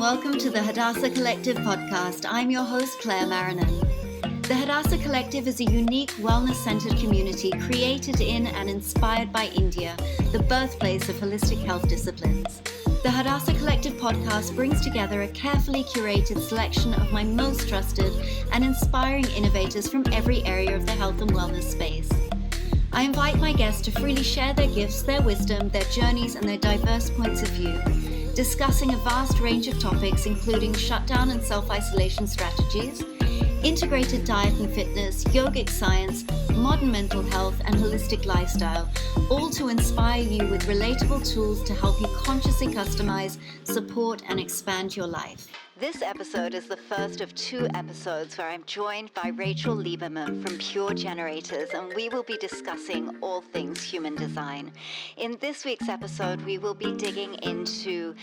welcome to the Hadassah Collective Podcast. I'm your host, Claire Marrinan. The Hadassah Collective is a unique, wellness-centered community created in and inspired by India, the birthplace of holistic health disciplines. The Hadassah Collective Podcast brings together a carefully curated selection of my most trusted and inspiring innovators from every area of the health and wellness space. I invite my guests to freely share their gifts, their wisdom, their journeys, and their diverse points of view, discussing a vast range of topics including shutdown and self-isolation strategies, integrated diet and fitness, yogic science, modern mental health, and holistic lifestyle, all to inspire you with relatable tools to help you consciously customize, support, and expand your life. This episode is the first of 2 episodes where I'm joined by Rachel Lieberman from Pure Generators, and we will be discussing all things human design. In this week's episode, we will be digging into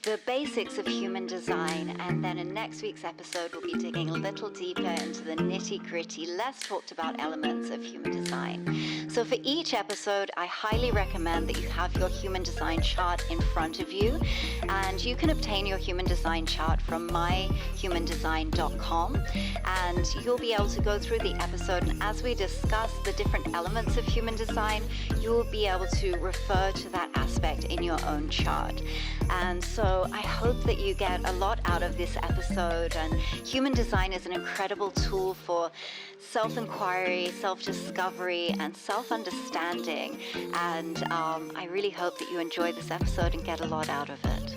the basics of human design, and then in next week's episode, we'll be digging a little deeper into the nitty-gritty, less talked about elements of human design. So for each episode, I highly recommend that you have your human design chart in front of you, and you can obtain your human design chart from myhumandesign.com, and you'll be able to go through the episode, and as we discuss the different elements of human design, you'll be able to refer to that aspect in your own chart. And so I hope that you get a lot out of this episode, and human design is an incredible tool for self-inquiry, self-discovery, and self-understanding, and I really hope that you enjoy this episode and get a lot out of it.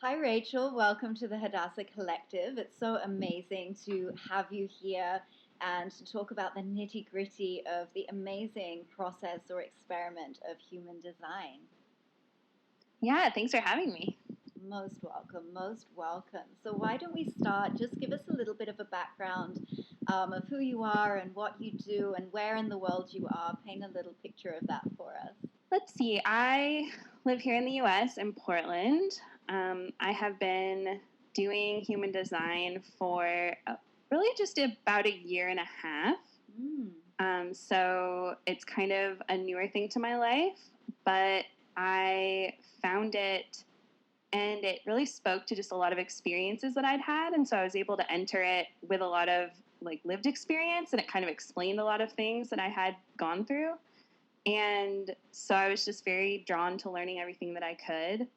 Hi, Rachel. Welcome to the Hadassah Collective. It's so amazing to have you here and to talk about the nitty-gritty of the amazing process or experiment of human design. Yeah, thanks for having me. Most welcome, most welcome. So why don't we start? Just give us a little bit of a background of who you are and what you do and where in the world you are. Paint a little picture of that for us. Let's see. I live here in the U.S. in Portland. I have been doing human design for really just about 1.5 years. So it's kind of a newer thing to my life, but I found it and it really spoke to just a lot of experiences that I'd had. And so I was able to enter it with a lot of lived experience, and it kind of explained a lot of things that I had gone through. And so I was just very drawn to learning everything that I could.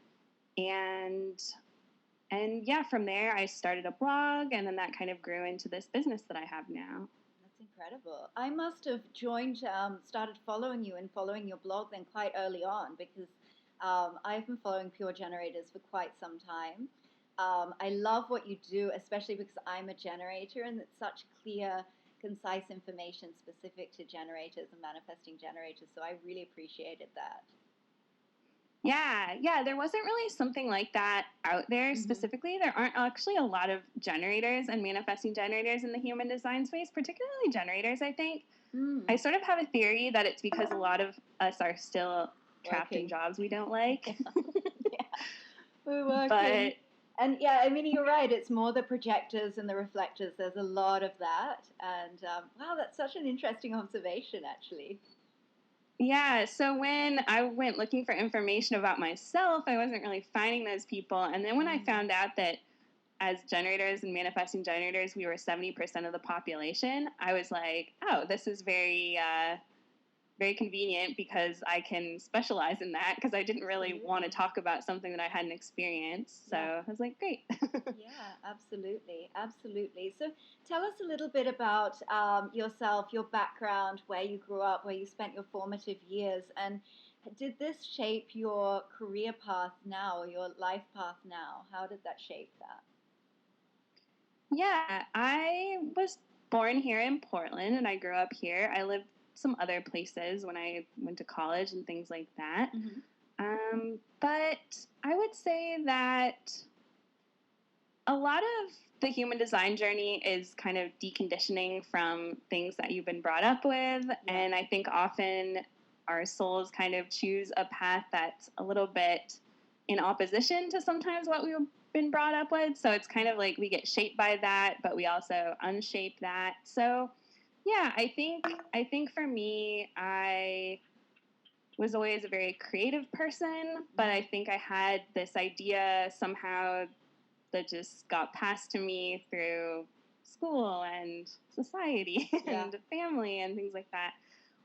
And yeah, from there I started a blog, and then that kind of grew into this business that I have now. That's incredible. I must have started following you and following your blog then quite early on, because I've been following Pure Generators for quite some time. I love what you do, especially because I'm a generator, and it's such clear, concise information specific to generators and manifesting generators. So I really appreciated that. Yeah, there wasn't really something like that out there specifically. There aren't actually a lot of generators and manifesting generators in the human design space, particularly generators, I think. I sort of have a theory that it's because a lot of us are still trapped in jobs we don't like. Yeah, we're working. But, and yeah, I mean, you're right. It's more the projectors and the reflectors. There's a lot of that. And wow, that's such an interesting observation, actually. Yeah, so when I went looking for information about myself, I wasn't really finding those people. And then when I found out that as generators and manifesting generators, we were 70% of the population, I was like, oh, this is very, very convenient, because I can specialize in that, because I didn't really want to talk about something that I hadn't experienced. So I was like, great. Yeah, absolutely. Absolutely. So tell us a little bit about yourself, your background, where you grew up, where you spent your formative years, and did this shape your career path now, or your life path now? How did that shape that? Yeah, I was born here in Portland, and I grew up here. I lived some other places when I went to college and things like that. But I would say that a lot of the human design journey is kind of deconditioning from things that you've been brought up with. Yeah. And I think often our souls kind of choose a path that's a little bit in opposition to sometimes what we've been brought up with. So it's kind of like we get shaped by that, but we also unshape that. So yeah, I think for me, I was always a very creative person, but I think I had this idea somehow that just got passed to me through school and society and family and things like that,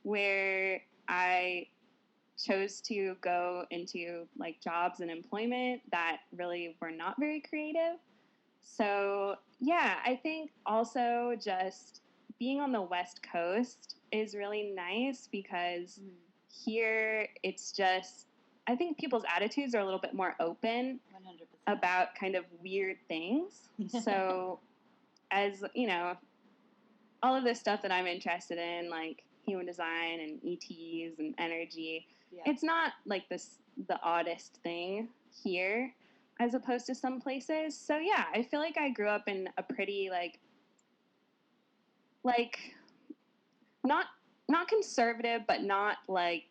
where I chose to go into like jobs and employment that really were not very creative. So yeah, I think also just being on the West Coast is really nice because here it's just, I think people's attitudes are a little bit more open 100%. about kind of weird things. So as, you know, all of this stuff that I'm interested in, like human design and ETs and energy, it's not like the oddest thing here as opposed to some places. So yeah, I feel like I grew up in a pretty like not conservative, but not like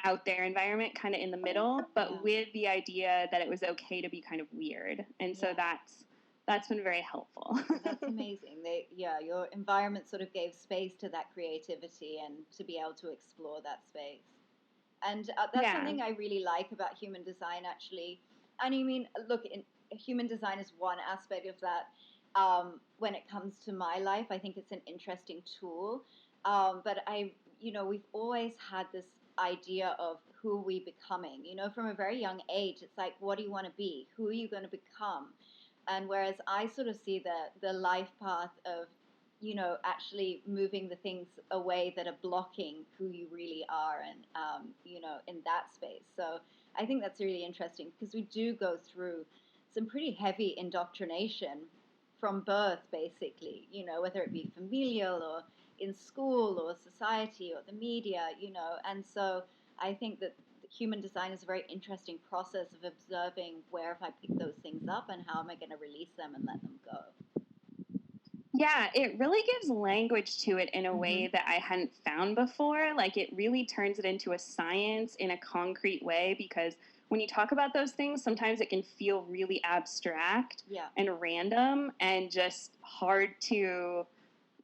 out there environment, kind of in the middle, but with the idea that it was okay to be kind of weird. And so that's been very helpful. That's amazing. Your environment sort of gave space to that creativity and to be able to explore that space. And that's something I really like about human design, actually. And I mean, look, human design is one aspect of that. When it comes to my life, I think it's an interesting tool. But we've always had this idea of who we becoming. From a very young age, it's like, what do you want to be? Who are you going to become? And whereas I sort of see the life path of, actually moving the things away that are blocking who you really are and, in that space. So I think that's really interesting because we do go through some pretty heavy indoctrination from birth, basically, whether it be familial or in school or society or the media, and so I think that human design is a very interesting process of observing where have I picked those things up and how am I going to release them and let them go. Yeah, it really gives language to it in a way that I hadn't found before. Like, it really turns it into a science in a concrete way, because when you talk about those things, sometimes it can feel really abstract and random and just hard to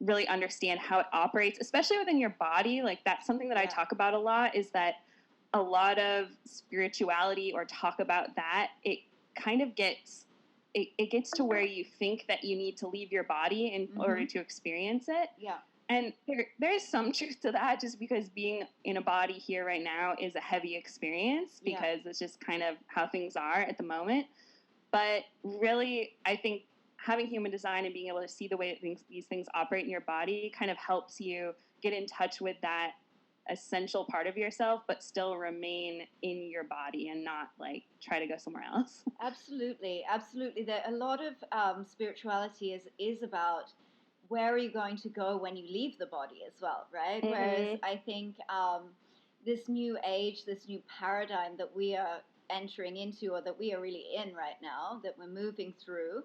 really understand how it operates, especially within your body. Like, that's something that I talk about a lot, is that a lot of spirituality or talk about that, it kind of gets... It gets to where you think that you need to leave your body in order to experience it. Yeah. And there's some truth to that, just because being in a body here right now is a heavy experience, because it's just kind of how things are at the moment. But really, I think having human design and being able to see the way that these things operate in your body kind of helps you get in touch with that essential part of yourself, but still remain in your body and not like try to go somewhere else. Absolutely. There a lot of spirituality is about where are you going to go when you leave the body as well, right? Whereas I think this new age, this new paradigm that we are entering into, or that we are really in right now, that we're moving through,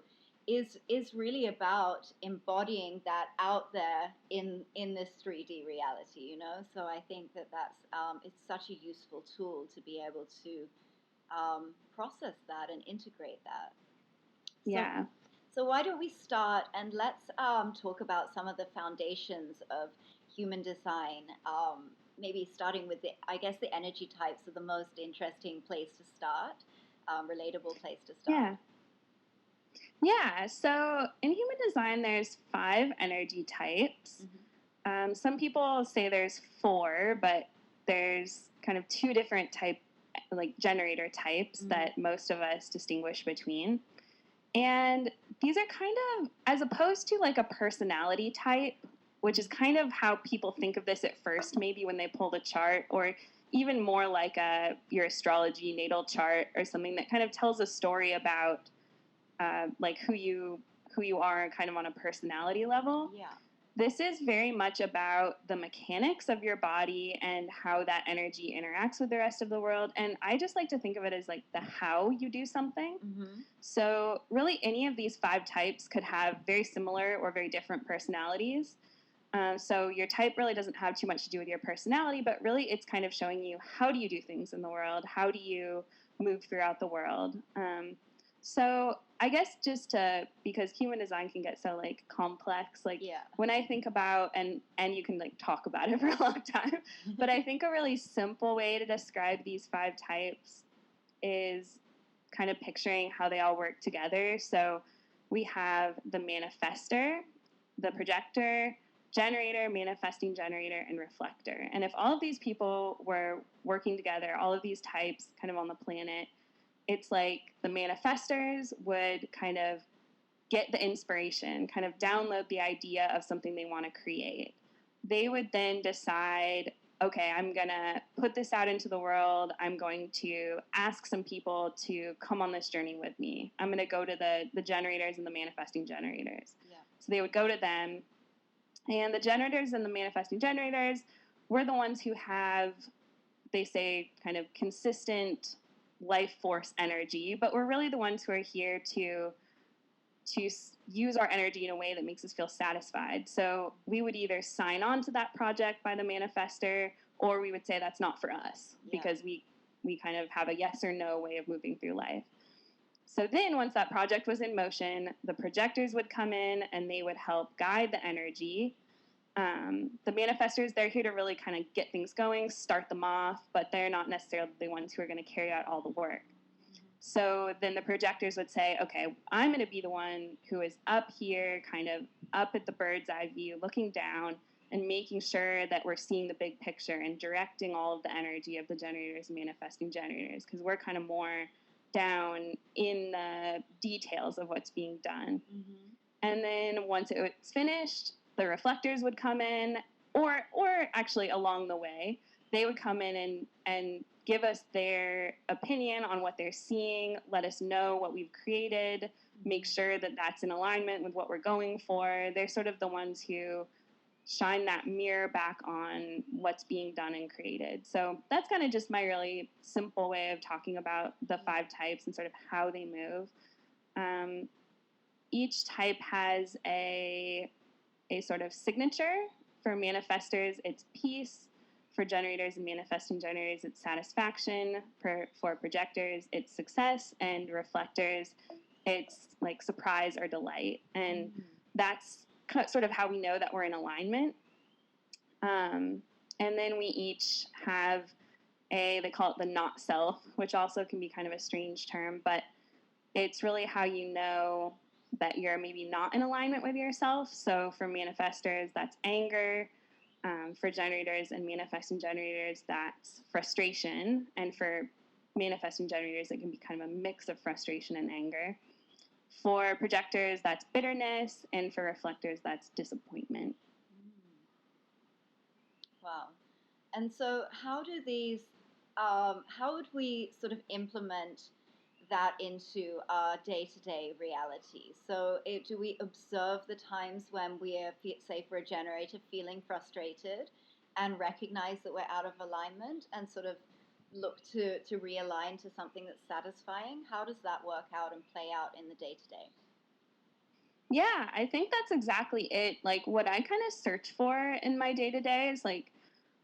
is really about embodying that out there in this 3D reality, So I think that's it's such a useful tool to be able to process that and integrate that. So why don't we start, and let's talk about some of the foundations of human design. Maybe starting with the energy types are the most interesting place to start, relatable place to start. Yeah, so in human design, there's 5 energy types. Some people say there's 4, but there's kind of 2 different generator types that most of us distinguish between. And these are kind of, as opposed to like a personality type, which is kind of how people think of this at first, maybe when they pull the chart, or even more like your astrology natal chart or something that kind of tells a story about like who you are kind of on a personality level. Yeah. This is very much about the mechanics of your body and how that energy interacts with the rest of the world. And I just like to think of it as like the how you do something. So really any of these 5 types could have very similar or very different personalities. So your type really doesn't have too much to do with your personality, but really it's kind of showing you, how do you do things in the world? How do you move throughout the world? So I guess because human design can get so like complex, like when I think about, and you can like talk about it for a long time, but I think a really simple way to describe these 5 types is kind of picturing how they all work together. So we have the manifester, the projector, generator, manifesting generator, and reflector. And if all of these people were working together, all of these types kind of on the planet, it's like the manifestors would kind of get the inspiration, kind of download the idea of something they want to create. They would then decide, okay, I'm going to put this out into the world. I'm going to ask some people to come on this journey with me. I'm going to go to the generators and the manifesting generators. Yeah. So they would go to them. And the generators and the manifesting generators were the ones who have, they say, kind of consistent life force energy, but we're really the ones who are here to use our energy in a way that makes us feel satisfied. So we would either sign on to that project by the manifester, or we would say that's not for us, because we kind of have a yes or no way of moving through life. So then once that project was in motion, the projectors would come in and they would help guide the energy. The manifestors, they're here to really kind of get things going, start them off, but they're not necessarily the ones who are going to carry out all the work. So then the projectors would say, okay, I'm going to be the one who is up here, kind of up at the bird's eye view, looking down and making sure that we're seeing the big picture and directing all of the energy of the generators and manifesting generators, because we're kind of more down in the details of what's being done. Mm-hmm. And then once it was finished, the reflectors would come in, or actually along the way, they would come in and give us their opinion on what they're seeing, let us know what we've created, make sure that that's in alignment with what we're going for. They're sort of the ones who shine that mirror back on what's being done and created. So that's kind of just my really simple way of talking about the 5 types and sort of how they move. Each type has a sort of signature. For manifestors, it's peace. For generators and manifesting generators, it's satisfaction. For projectors, it's success. And reflectors, it's like surprise or delight. And that's sort of how we know that we're in alignment. And then we each have they call it the not self, which also can be kind of a strange term, but it's really how you know that you're maybe not in alignment with yourself. So for manifestors, that's anger. For generators and manifesting generators, that's frustration. And for manifesting generators, it can be kind of a mix of frustration and anger. For projectors, that's bitterness. And for reflectors, that's disappointment. Wow. And so how would we sort of implement that into our day-to-day reality? So do we observe the times when we are, say for a generator, feeling frustrated and recognize that we're out of alignment and sort of look to realign to something that's satisfying? How does that work out and play out in the day-to-day? Yeah, I think that's exactly it. Like what I kind of search for in my day-to-day is like,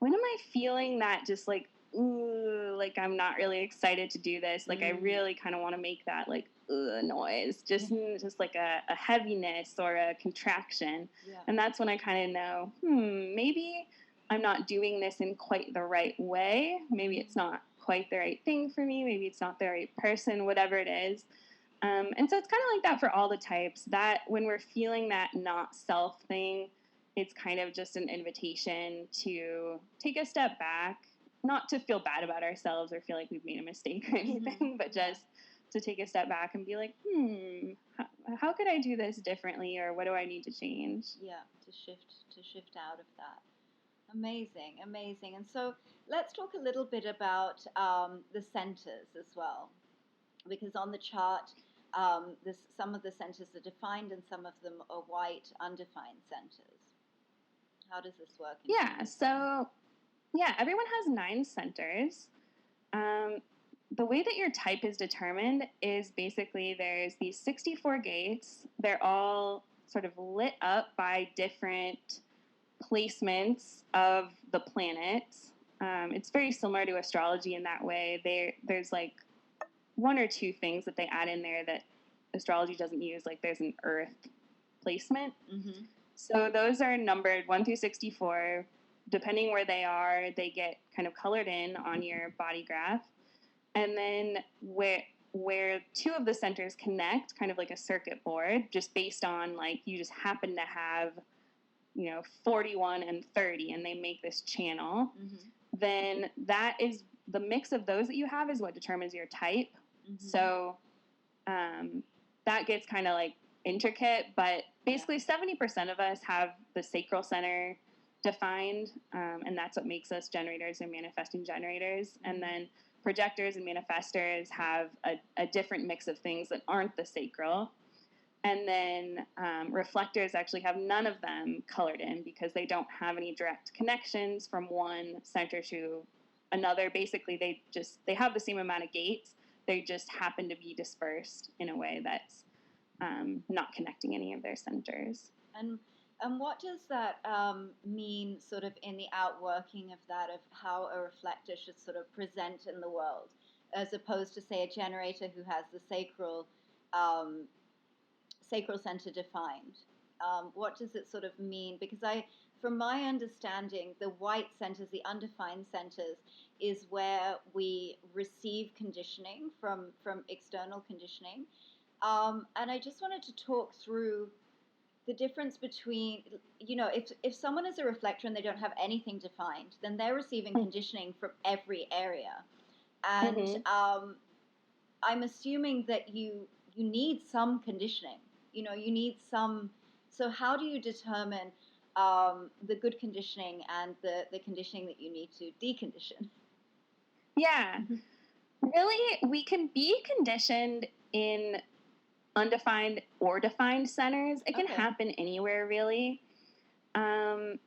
when am I feeling that just like, ooh, like I'm not really excited to do this. Like I really kind of want to make that like noise, just like a heaviness or a contraction. Yeah. And that's when I kind of know, maybe I'm not doing this in quite the right way. Maybe it's not quite the right thing for me. Maybe it's not the right person, whatever it is. And so it's kind of like that for all the types, that when we're feeling that not self thing, it's kind of just an invitation to take a step back, not to feel bad about ourselves or feel like we've made a mistake or anything, but just to take a step back and be like, how could I do this differently, or what do I need to change? Yeah, to shift out of that. Amazing. And so let's talk a little bit about the centers as well, because on the chart, some of the centers are defined and some of them are white, undefined centers. How does this work? Everyone has 9 centers. The way that your type is determined is basically there's these 64 gates. They're all sort of lit up by different placements of the planets. It's very similar to astrology in that way. There's like one or two things that they add in there that astrology doesn't use, like there's an earth placement. Mm-hmm. So those are numbered 1 through 64. Depending where they are, they get kind of colored in on your body graph. And then where two of the centers connect, kind of like a circuit board, just based on like you just happen to have, 41 and 30, and they make this channel, then that is the mix of those that you have is what determines your type. So that gets kind of like intricate, but basically 70% of us have the sacral center defined, and that's what makes us generators and manifesting generators. And then projectors and manifestors have a different mix of things that aren't the sacral. And then reflectors actually have none of them colored in because they don't have any direct connections from one center to another. Basically, they have the same amount of gates. They just happen to be dispersed in a way that's not connecting any of their centers. And what does that mean sort of in the outworking of that, of how a reflector should sort of present in the world, as opposed to, say, a generator who has the sacral center defined? What does it sort of mean? Because from my understanding, the white centers, the undefined centers, is where we receive conditioning from external conditioning. And I just wanted to talk through the difference between, if someone is a reflector and they don't have anything defined, then they're receiving conditioning from every area. And I'm assuming that you need some conditioning. You need some. So how do you determine the good conditioning and the conditioning that you need to decondition? Yeah. Really, we can be conditioned in undefined or defined centers. It can happen anywhere, really. But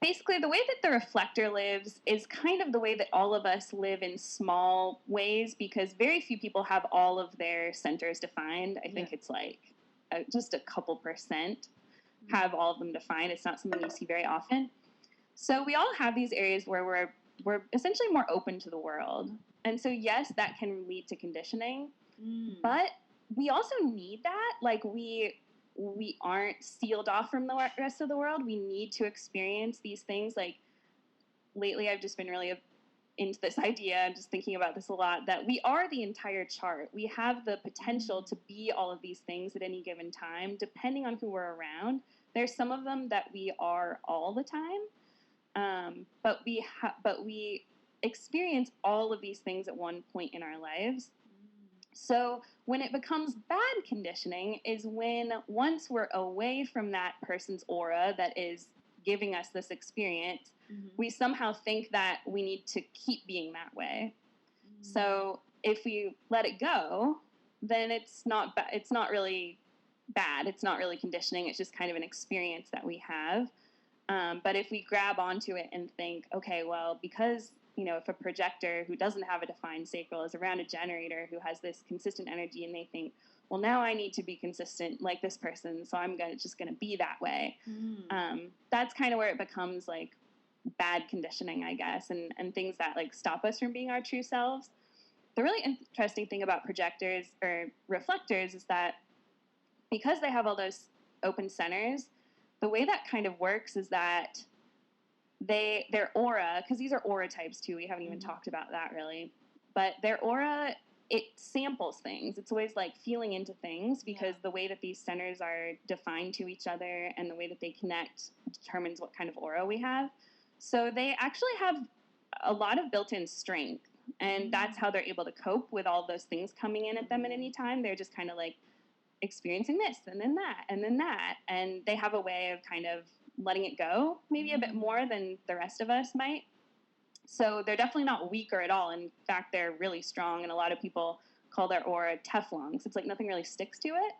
basically, the way that the reflector lives is kind of the way that all of us live in small ways, because very few people have all of their centers defined. I think it's like just a couple percent have all of them defined. It's not something you see very often. So we all have these areas where we're essentially more open to the world. And so, yes, that can lead to conditioning. But we also need that. Like, we aren't sealed off from the rest of the world. We need to experience these things. Like, lately I've just been really into this idea, I'm just thinking about this a lot, that we are the entire chart. We have the potential to be all of these things at any given time, depending on who we're around. There's some of them that we are all the time, but we experience all of these things at one point in our lives. So when it becomes bad conditioning is when, once we're away from that person's aura that is giving us this experience, we somehow think that we need to keep being that way. So if we let it go, then it's not really bad. It's not really conditioning. It's just kind of an experience that we have. But if we grab onto it and think, okay, well, because if a projector who doesn't have a defined sacral is around a generator who has this consistent energy, and they think, well, now I need to be consistent like this person, so I'm just gonna be that way. That's kind of where it becomes like bad conditioning, I guess, and things that like stop us from being our true selves. The really interesting thing about projectors or reflectors is that because they have all those open centers, the way that kind of works is that their aura, because these are aura types too, we haven't even talked about that really, but their aura, it samples things. It's always like feeling into things, because the way that these centers are defined to each other and the way that they connect determines what kind of aura we have. So they actually have a lot of built-in strength, and that's how they're able to cope with all those things coming in at them at any time. They're just kind of like experiencing this and then that and then that, and they have a way of kind of letting it go maybe a bit more than the rest of us might. So they're definitely not weaker at all. In fact, they're really strong, and a lot of people call their aura Teflon, because it's like nothing really sticks to it.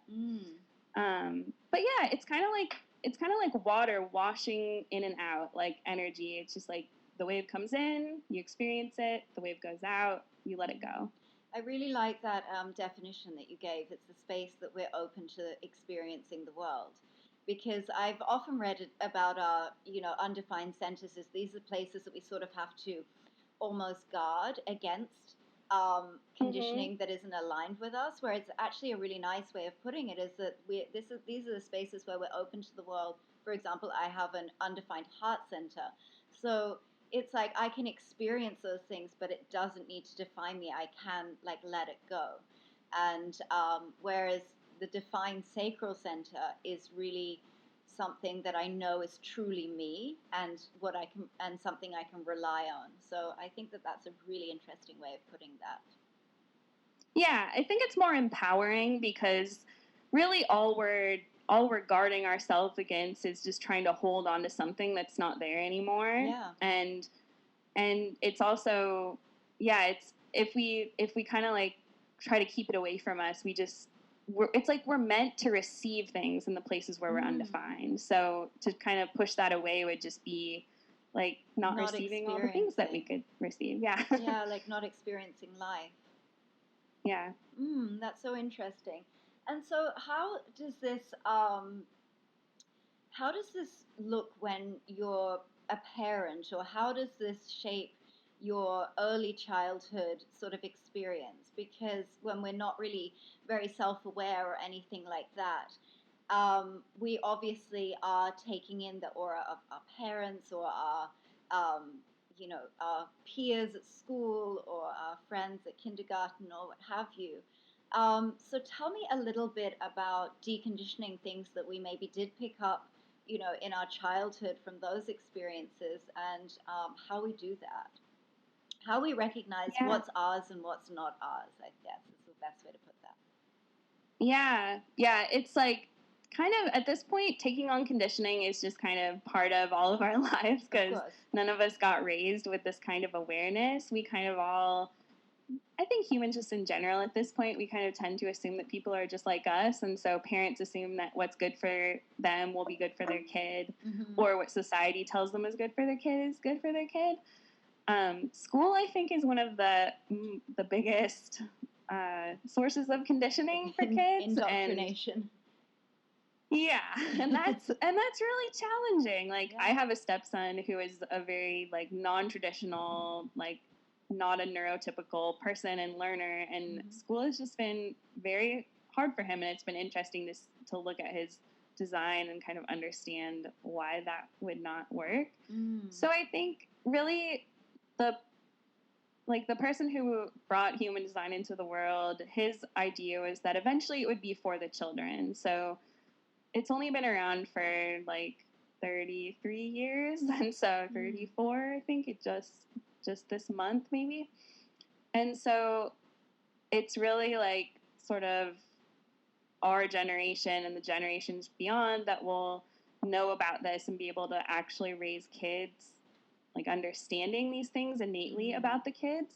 But yeah, it's kind of like water washing in and out, like energy. It's just like the wave comes in, you experience it, the wave goes out, you let it go. I really like that definition that you gave. It's the space that we're open to experiencing the world. Because I've often read about our, undefined centers as these are places that we sort of have to almost guard against conditioning that isn't aligned with us, where it's actually a really nice way of putting it is that these are the spaces where we're open to the world. For example, I have an undefined heart center. So it's like I can experience those things, but it doesn't need to define me. I can like let it go. And whereas the defined sacral center is really something that I know is truly me and what I can and something I can rely on. So I think that that's a really interesting way of putting that. Yeah, I think it's more empowering because really all we're guarding ourselves against is just trying to hold on to something that's not there anymore. Yeah. And it's also it's if we kind of like try to keep it away from us, it's like we're meant to receive things in the places where we're undefined. So to kind of push that away would just be like not receiving all the things that we could receive. Yeah. Yeah, like not experiencing life. Yeah. That's so interesting. And so how does this look when you're a parent, or how does this shape your early childhood sort of experience? Because when we're not really very self-aware or anything like that, we obviously are taking in the aura of our parents or our our peers at school or our friends at kindergarten or what have you. So tell me a little bit about deconditioning things that we maybe did pick up, in our childhood from those experiences, and how we do that. How we recognize what's ours and what's not ours, I guess, is the best way to put that. Yeah. It's like kind of at this point, taking on conditioning is just kind of part of all of our lives because none of us got raised with this kind of awareness. We kind of all, I think humans just in general at this point, we kind of tend to assume that people are just like us. And so parents assume that what's good for them will be good for their kid, or what society tells them is good for their kid is good for their kid. School, I think, is one of the biggest sources of conditioning for kids. Indoctrination. And that's really challenging. Like I have a stepson who is a very like non-traditional, like not a neurotypical person and learner, and school has just been very hard for him, and it's been interesting to look at his design and kind of understand why that would not work. So I think really the person who brought human design into the world, his idea was that eventually it would be for the children. So it's only been around for like 33 years, and so 34, I think, it just this month maybe. And so it's really like sort of our generation and the generations beyond that will know about this and be able to actually raise kids like understanding these things innately about the kids.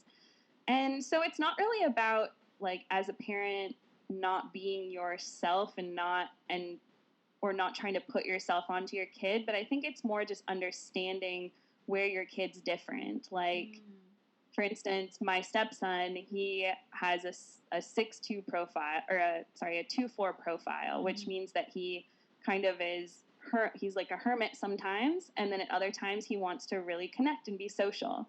And so it's not really about like as a parent not being yourself or not trying to put yourself onto your kid, but I think it's more just understanding where your kid's different. Like, for instance, my stepson, he has a 6'2" profile, or a 2'4" profile, which means that he kind of he's like a hermit sometimes, and then at other times he wants to really connect and be social.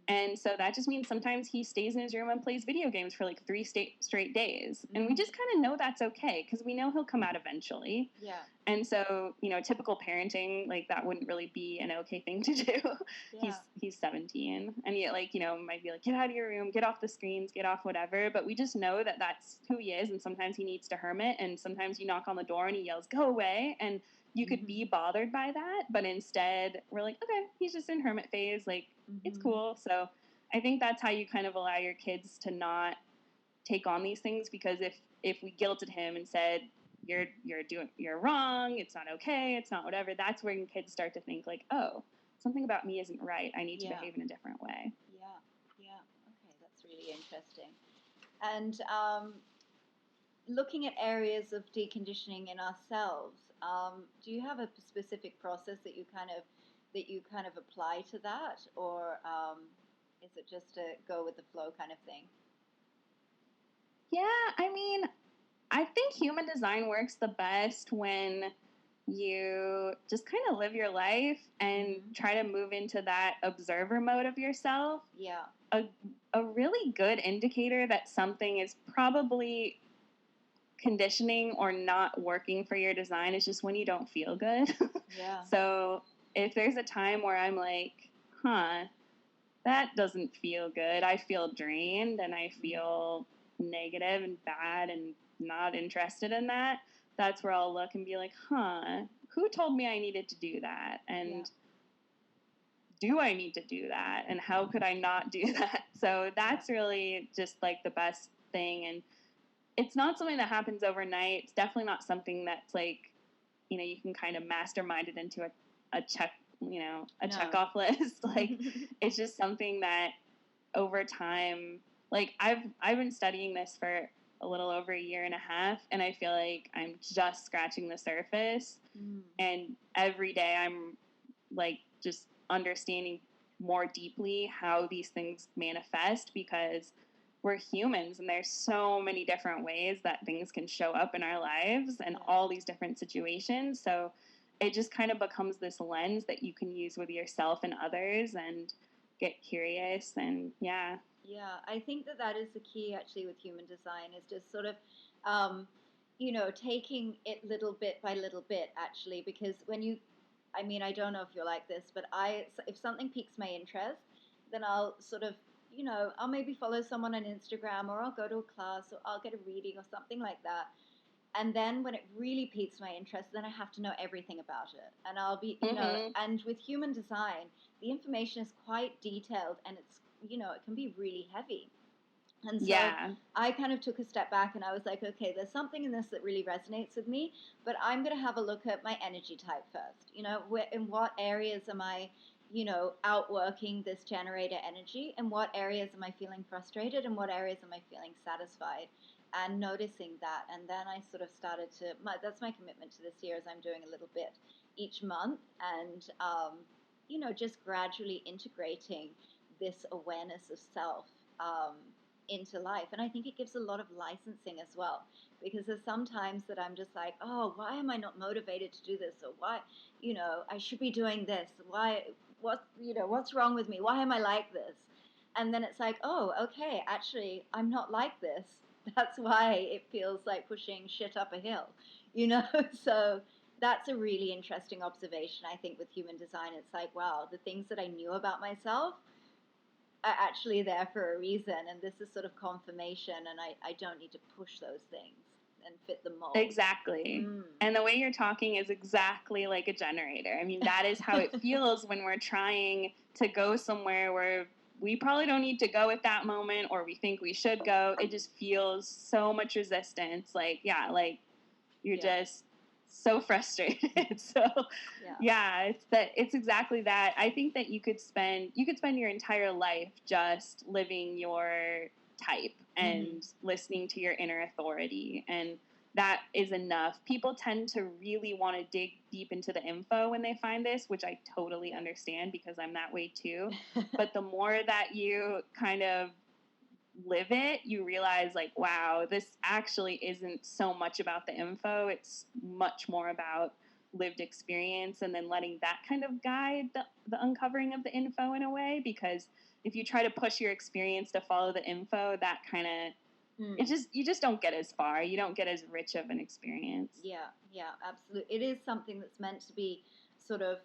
And so that just means sometimes he stays in his room and plays video games for like 3 straight days. And we just kind of know that's okay because we know he'll come out eventually. Yeah. And so, typical parenting, like that wouldn't really be an okay thing to do. Yeah. He's 17, and yet might be like, get out of your room, get off the screens, get off whatever. But we just know that that's who he is. And sometimes he needs to hermit, and sometimes you knock on the door and he yells, go away. And you could be bothered by that, but instead we're like, okay, he's just in hermit phase. Like, it's cool. So I think that's how you kind of allow your kids to not take on these things, because if we guilted him and said, you're wrong, it's not okay, it's not whatever, that's when kids start to think like, oh, something about me isn't right. I need to behave in a different way. Yeah. Okay, that's really interesting. And looking at areas of deconditioning in ourselves, do you have a specific process that you kind of apply to that, or is it just a go with the flow kind of thing? Yeah, I mean, I think human design works the best when you just kind of live your life and try to move into that observer mode of yourself. Yeah. a really good indicator that something is probably conditioning or not working for your design is just when you don't feel good. Yeah. So if there's a time where I'm like, that doesn't feel good, I feel drained and I feel negative and bad and not interested in that, that's where I'll look and be like, who told me I needed to do that? And do I need to do that? And how could I not do that? So that's really just like the best thing. And it's not something that happens overnight. It's definitely not something that's like, you can kind of mastermind it into a check, checkoff list. Like, it's just something that over time, like I've been studying this for a little over a year and a half, and I feel like I'm just scratching the surface. And every day I'm like just understanding more deeply how these things manifest, because we're humans and there's so many different ways that things can show up in our lives and all these different situations. So it just kind of becomes this lens that you can use with yourself and others and get curious. And yeah, I think that is the key actually with human design, is just sort of taking it little bit by little bit, actually, because I don't know if you're like this, but if something piques my interest, then I'll sort of, I'll maybe follow someone on Instagram, or I'll go to a class, or I'll get a reading or something like that. And then when it really piques my interest, then I have to know everything about it. And I'll be, and with human design, the information is quite detailed, and it's, it can be really heavy. And so I kind of took a step back and I was like, okay, there's something in this that really resonates with me, but I'm going to have a look at my energy type first. In what areas am I, outworking this generator energy, and what areas am I feeling frustrated, and what areas am I feeling satisfied, and noticing that. And then I sort of started that's my commitment to this year, is I'm doing a little bit each month, and, just gradually integrating this awareness of self into life. And I think it gives a lot of licensing as well, because there's some times that I'm just like, oh, why am I not motivated to do this? Or why, I should be doing this. What's wrong with me? Why am I like this? And then it's like, oh, okay, actually, I'm not like this. That's why it feels like pushing shit up a hill, So that's a really interesting observation, I think, with human design. It's like, wow, the things that I knew about myself are actually there for a reason, and this is sort of confirmation, and I don't need to push those things and fit the mold. Exactly. And the way you're talking is exactly like a generator. I mean, that is how it feels when we're trying to go somewhere where we probably don't need to go at that moment, or we think we should go. It just feels so much resistance. Like, you're just so frustrated. So it's exactly that. I think that you could spend your entire life just living your type and listening to your inner authority, and that is enough. People tend to really want to dig deep into the info when they find this, which I totally understand, because I'm that way too. But the more that you kind of live it, you realize, like, wow, this actually isn't so much about the info. It's much more about lived experience, and then letting that kind of guide the uncovering of the info in a way. Because if you try to push your experience to follow the info, that kind of you just don't get as far. You don't get as rich of an experience. Yeah, absolutely. It is something that's meant to be sort of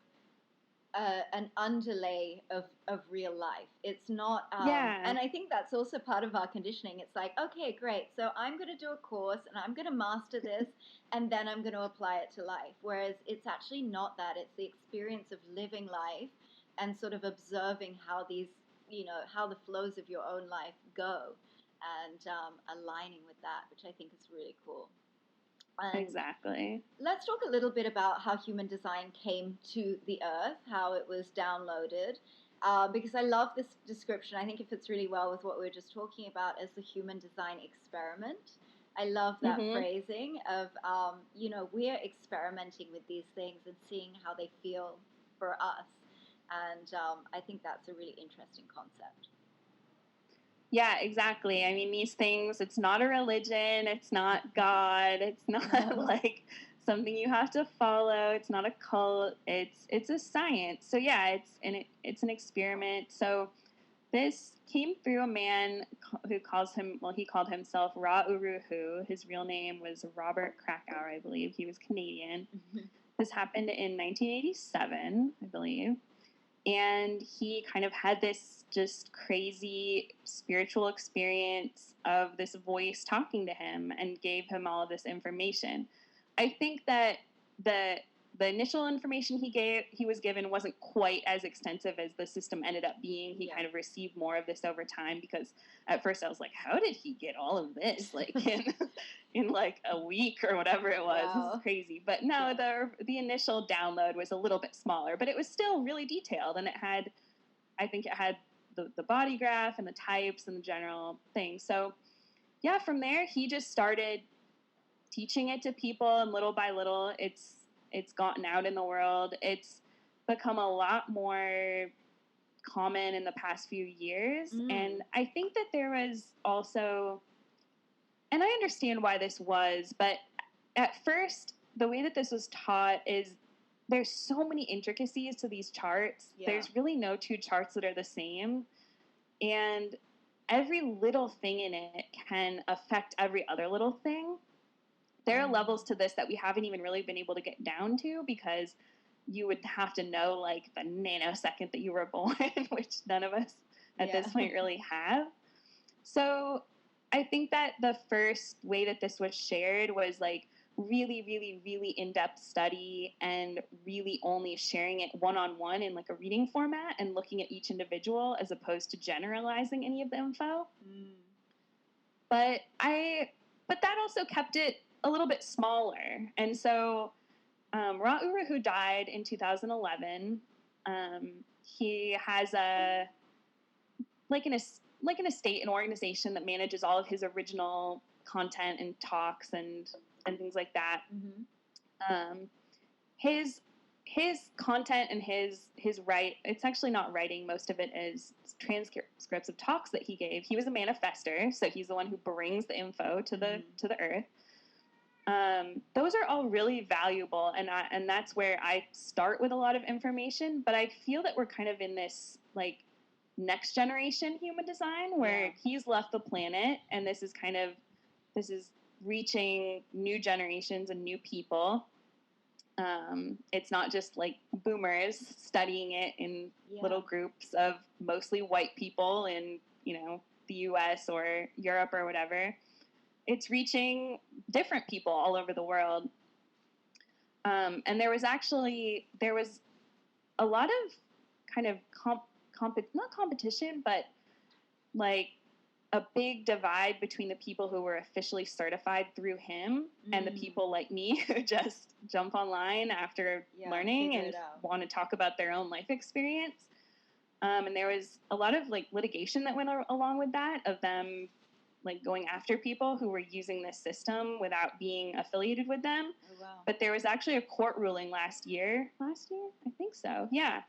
an underlay of real life. It's not, and I think that's also part of our conditioning. It's like, okay, great, so I'm going to do a course and I'm going to master this, and then I'm going to apply it to life. Whereas it's actually not that. It's the experience of living life and sort of observing how these, how the flows of your own life go, and aligning with that, which I think is really cool. Exactly. Let's talk a little bit about how human design came to the earth, how it was downloaded, because I love this description. I think it fits really well with what we were just talking about as the human design experiment. I love that phrasing of, we're experimenting with these things and seeing how they feel for us. And I think that's a really interesting concept. Yeah, exactly. I mean, these things, it's not a religion, it's not God, it's not like something you have to follow, it's not a cult, it's a science. So yeah, it's an experiment. So This came through a man who he called himself Ra Uruhu. His real name was Robert Krakow, I believe. He was Canadian. Mm-hmm. This happened in 1987, I believe. And he kind of had this just crazy spiritual experience of this voice talking to him and gave him all of this information. I think that the initial information he was given wasn't quite as extensive as the system ended up being. He kind of received more of this over time, because at first I was like, how did he get all of this like in like a week or whatever it was? Wow. This is crazy. But no, the initial download was a little bit smaller, but it was still really detailed, and it had the body graph and the types and the general thing. So yeah, from there he just started teaching it to people, and little by little it's gotten out in the world. It's become a lot more common in the past few years. And I think that there was also, and I understand why this was, but at first, the way that this was taught is there's so many intricacies to these charts. Yeah. There's really no two charts that are the same. And every little thing in it can affect every other little thing. There are levels to this that we haven't even really been able to get down to, because you would have to know like the nanosecond that you were born, which none of us at this point really have. So I think that the first way that this was shared was like really, really, really in-depth study, and really only sharing it one-on-one in like a reading format and looking at each individual as opposed to generalizing any of the info. But that also kept it a little bit smaller. And so Ra Uruhu died in 2011. He has an estate, an organization that manages all of his original content and talks and things like that. His content and his it's actually not writing, most of it is transcripts of talks that he gave. He was a manifester, so he's the one who brings the info to the earth. Those are all really valuable, and that's where I start with a lot of information. But I feel that we're kind of in this like next generation human design where he's left the planet, and this is reaching new generations and new people. It's not just like boomers studying it in little groups of mostly white people in, the US or Europe or whatever. It's reaching different people all over the world. And there was a lot of kind of not competition, but like a big divide between the people who were officially certified through him and the people like me who just jump online after learning and want to talk about their own life experience. And there was a lot of like litigation that went along with that, of them like going after people who were using this system without being affiliated with them. Oh, wow. But there was actually a court ruling last year, I think so. Yeah.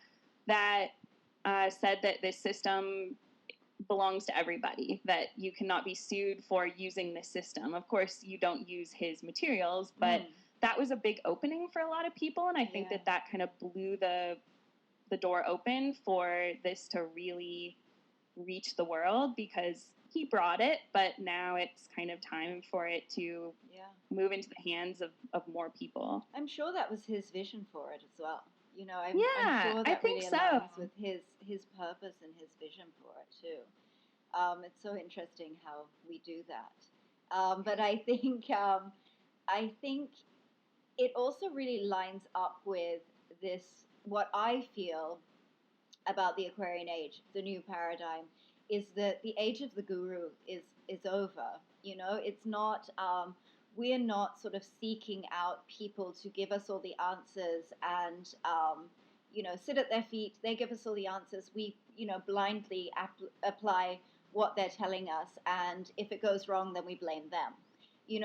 That said that this system belongs to everybody, that you cannot be sued for using this system. Of course, you don't use his materials, but that was a big opening for a lot of people. And I think that kind of blew the door open for this to really reach the world, because he brought it, but now it's kind of time for it to move into the hands of more people. I'm sure that was his vision for it as well. I'm sure that really aligns with his purpose and his vision for it too. It's so interesting how we do that. But I think it also really lines up with this, what I feel about the Aquarian age, the new paradigm, is that the age of the guru is over. It's not, we're not sort of seeking out people to give us all the answers and, sit at their feet. They give us all the answers. We, blindly apply what they're telling us. And if it goes wrong, then we blame them.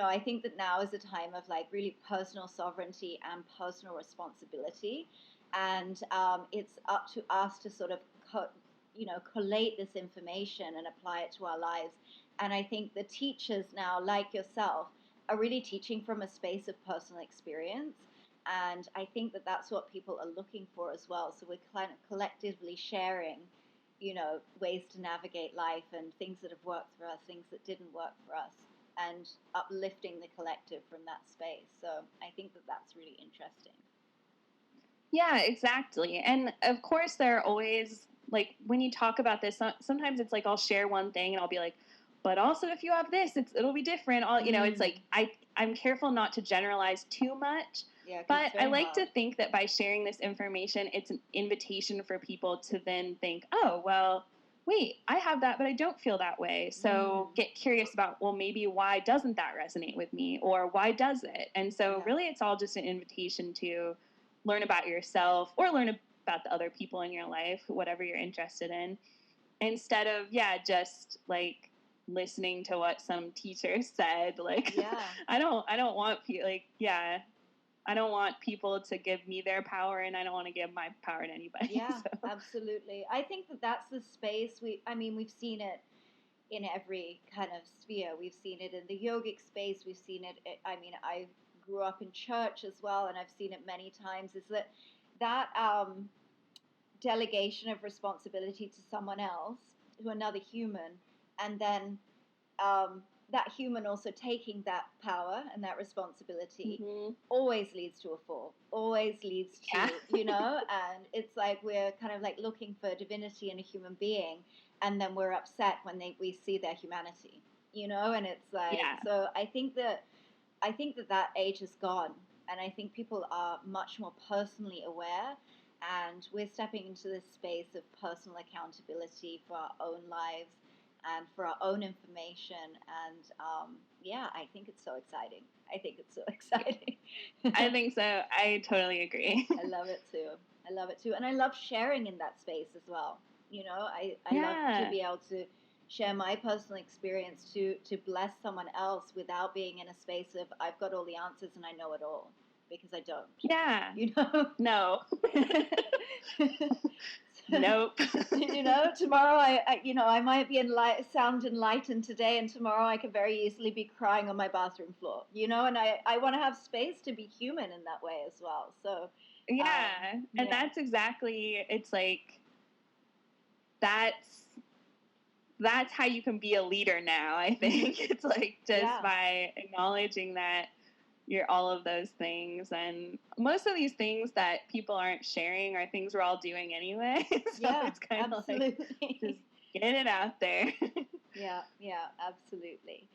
I think that now is a time of like really personal sovereignty and personal responsibility. And it's up to us to sort of collate this information and apply it to our lives. And I think the teachers now, like yourself, are really teaching from a space of personal experience. And I think that that's what people are looking for as well. So we're kind of collectively sharing ways to navigate life and things that have worked for us, things that didn't work for us, and uplifting the collective from that space. So I think that that's really interesting. Yeah, exactly. And of course, there are always, like, when you talk about this, sometimes it's like I'll share one thing and I'll be like, but also if you have this, it'll be different. It's like I'm careful not to generalize too much. Yeah, but I like to think that by sharing this information, it's an invitation for people to then think, oh, well, wait, I have that, but I don't feel that way. So get curious about, well, maybe why doesn't that resonate with me, or why does it? And so really it's all just an invitation to learn about yourself or learn about the other people in your life, whatever you're interested in, instead of, just like listening to what some teacher said. Like, I don't want I don't want people to give me their power, and I don't want to give my power to anybody. Yeah, so. Absolutely. I think that that's the space we've seen it in every kind of sphere. We've seen it in the yogic space. We've seen it. I grew up in church as well, and I've seen it many times. Is that delegation of responsibility to someone else, to another human, and then that human also taking that power and that responsibility always leads to a fall, always leads to, and it's like we're kind of like looking for divinity in a human being, and then we're upset when we see their humanity, and it's like, so I think that age is gone, and I think people are much more personally aware, and we're stepping into this space of personal accountability for our own lives and for our own information, and I think it's so exciting. I think so. I totally agree. I love it too, and I love sharing in that space as well. I love to be able to share my personal experience to bless someone else without being in a space of I've got all the answers and I know it all, because I don't. Yeah. No. Nope. Tomorrow I might be sound enlightened today, and tomorrow I could very easily be crying on my bathroom floor. And I want to have space to be human in that way as well. So and that's exactly, it's like that's how you can be a leader now, I think. It's like just by acknowledging that you're all of those things, and most of these things that people aren't sharing are things we're all doing anyway. So it's kind of like just get it out there. Yeah, absolutely.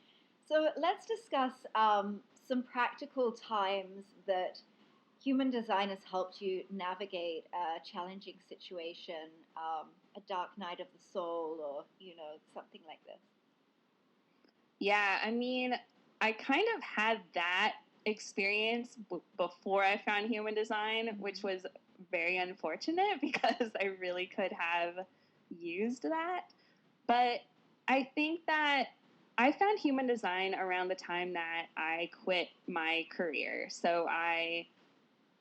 So let's discuss some practical times that human design has helped you navigate a challenging situation, a dark night of the soul, or something like this. Yeah, I kind of had that experience before I found human design, which was very unfortunate because I really could have used that. But I think that I found human design around the time that I quit my career. So I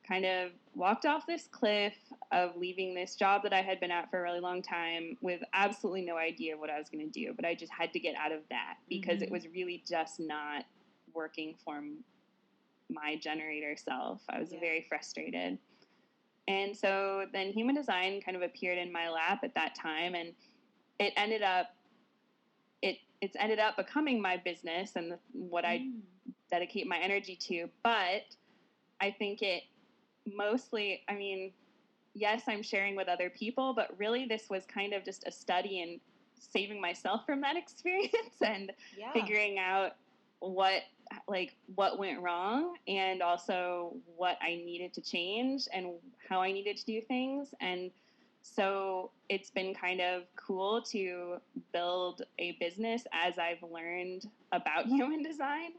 kind of walked off this cliff of leaving this job that I had been at for a really long time with absolutely no idea what I was going to do. But I just had to get out of that because it was really just not working for my generator self. I was very frustrated. And so then human design kind of appeared in my lap at that time, and it's ended up becoming my business and what I dedicate my energy to. But I think it mostly, yes, I'm sharing with other people, but really this was kind of just a study in saving myself from that experience and figuring out what went wrong, and also what I needed to change and how I needed to do things. And so it's been kind of cool to build a business as I've learned about human design.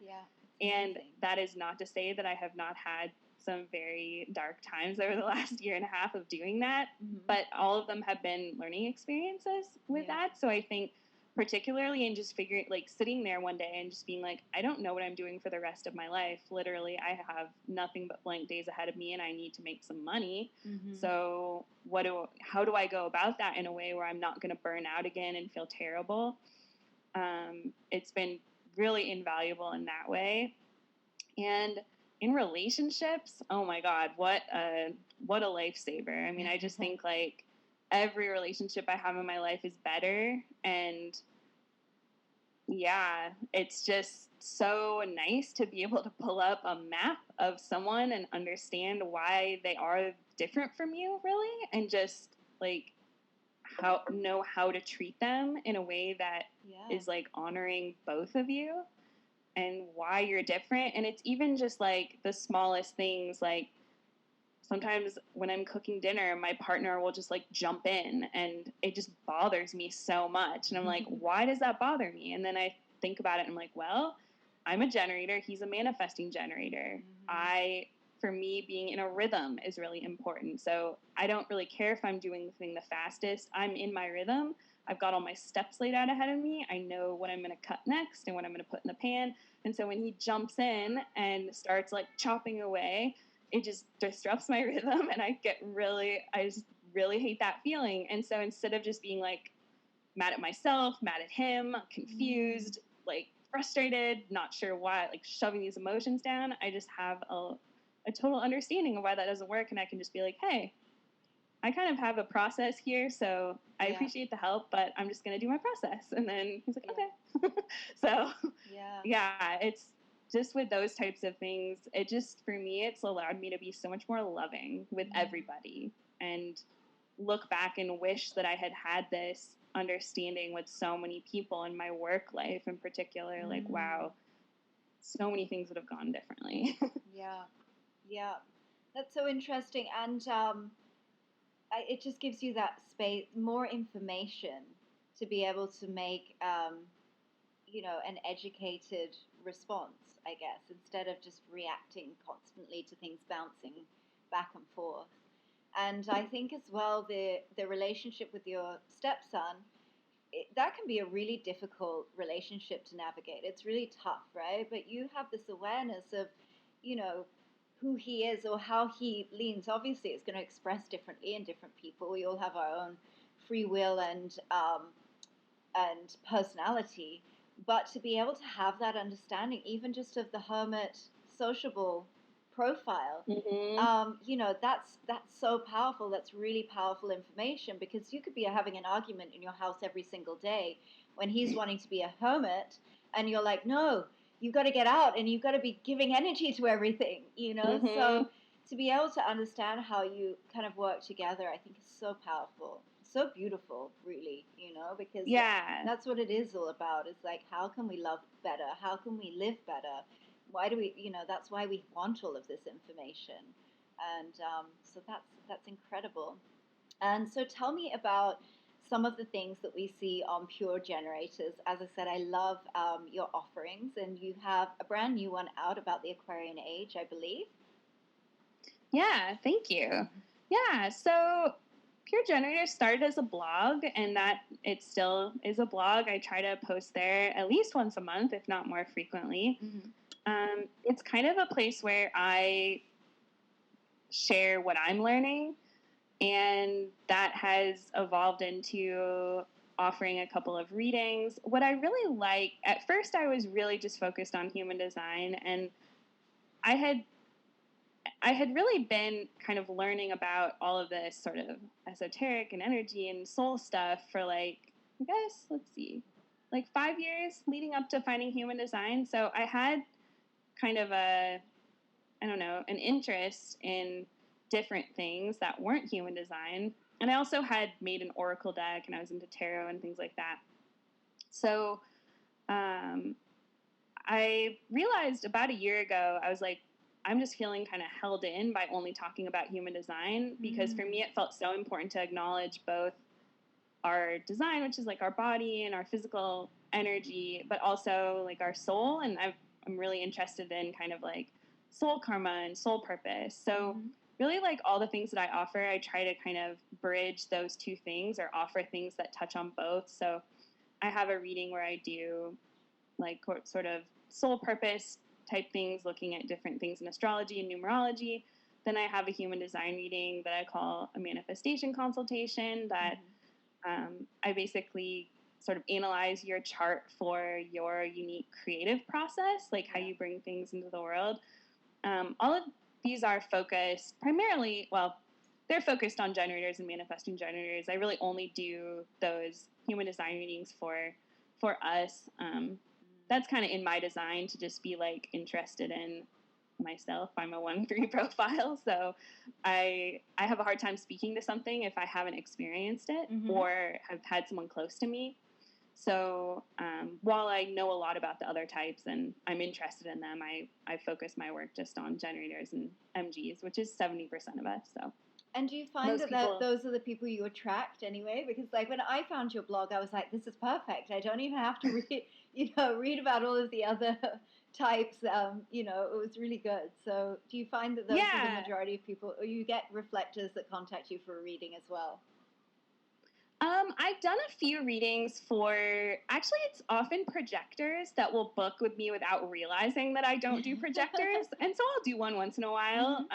And that is not to say that I have not had some very dark times over the last year and a half of doing that, but all of them have been learning experiences with that. So I think particularly in just figuring, like sitting there one day and just being like, I don't know what I'm doing for the rest of my life. Literally, I have nothing but blank days ahead of me and I need to make some money. So how do I go about that in a way where I'm not going to burn out again and feel terrible? It's been really invaluable in that way. And in relationships, oh my God, what a lifesaver. I just think like every relationship I have in my life is better. And yeah, it's just so nice to be able to pull up a map of someone and understand why they are different from you, really, and just like know how to treat them in a way that is like honoring both of you and why you're different. And it's even just like the smallest things, like sometimes when I'm cooking dinner, my partner will just like jump in and it just bothers me so much. And I'm like, why does that bother me? And then I think about it and I'm like, well, I'm a generator. He's a manifesting generator. For me, being in a rhythm is really important. So I don't really care if I'm doing the thing the fastest. I'm in my rhythm. I've got all my steps laid out ahead of me. I know what I'm going to cut next and what I'm going to put in the pan. And so when he jumps in and starts like chopping away, it just disrupts my rhythm, and I just really hate that feeling. And so instead of just being like mad at myself, mad at him, confused, like frustrated, not sure why, like shoving these emotions down, I just have a total understanding of why that doesn't work. And I can just be like, hey, I kind of have a process here, so I appreciate the help, but I'm just going to do my process. And then he's like, okay. So yeah, it's just with those types of things, it just, for me, it's allowed me to be so much more loving with everybody and look back and wish that I had this understanding with so many people in my work life in particular. Like, wow, so many things would have gone differently. Yeah, that's so interesting. And it just gives you that space, more information to be able to make, an educated response, I guess, instead of just reacting constantly to things bouncing back and forth. And I think as well, the relationship with your stepson, that can be a really difficult relationship to navigate. It's really tough, right? But you have this awareness of, who he is or how he leans. Obviously, it's going to express differently in different people. We all have our own free will and personality. But to be able to have that understanding, even just of the hermit sociable profile, that's so powerful. That's really powerful information, because you could be having an argument in your house every single day when he's wanting to be a hermit, and you're like, no, you've got to get out and you've got to be giving energy to everything, So to be able to understand how you kind of work together, I think is so powerful, so beautiful, really, because that's what it is all about. It's like, how can we love better? How can we live better? Why do we, that's why we want all of this information. And so that's incredible. And so tell me about some of the things that we see on Pure Generators. As I said, I love your offerings, and you have a brand new one out about the Aquarian age, I believe. Yeah, thank you. Yeah, so Pure Generators started as a blog, and that it still is a blog. I try to post there at least once a month, if not more frequently. It's kind of a place where I share what I'm learning, and that has evolved into offering a couple of readings. What I really like, at first I was really just focused on human design, and I had really been kind of learning about all of this sort of esoteric and energy and soul stuff for like 5 years leading up to finding human design. So I had kind of an interest in different things that weren't human design. And I also had made an oracle deck, and I was into tarot and things like that. So I realized about a year ago, I was like, I'm just feeling kind of held in by only talking about human design, because for me it felt so important to acknowledge both our design, which is like our body and our physical energy, but also like our soul. And I'm really interested in kind of like soul karma and soul purpose. So really, like all the things that I offer, I try to kind of bridge those two things or offer things that touch on both. So I have a reading where I do like sort of soul purpose type things, looking at different things in astrology and numerology. Then I have a human design reading that I call a manifestation consultation, that I basically sort of analyze your chart for your unique creative process, like how you bring things into the world. All of these are focused primarily, well, they're focused on generators and manifesting generators. I really only do those human design readings for us. That's kind of in my design to just be like interested in myself. I'm a 1-3 profile, so I have a hard time speaking to something if I haven't experienced it or have had someone close to me. So while I know a lot about the other types and I'm interested in them, I focus my work just on generators and MGs, which is 70% of us. So. And do you find that those are the people you attract anyway? Because like when I found your blog, I was like, this is perfect. I don't even have to read about all of the other types. It was really good. So do you find that those are the majority of people, or you get reflectors that contact you for a reading as well? I've done a few readings actually it's often projectors that will book with me without realizing that I don't do projectors. And so I'll do one once in a while.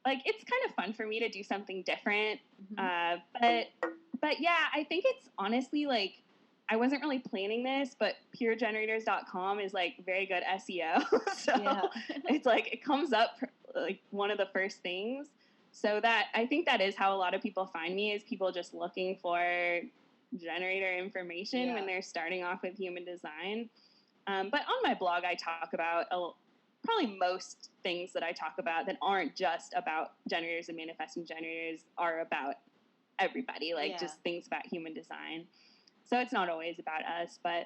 It's kind of fun for me to do something different. But yeah, I think it's honestly like, I wasn't really planning this, but puregenerators.com is like very good SEO. So it's like, it comes up like one of the first things. So that, I think that is how a lot of people find me, is people just looking for generator information when they're starting off with human design. But on my blog, I talk about probably most things that I talk about that aren't just about generators and manifesting generators are about everybody, just things about human design. So it's not always about us, but...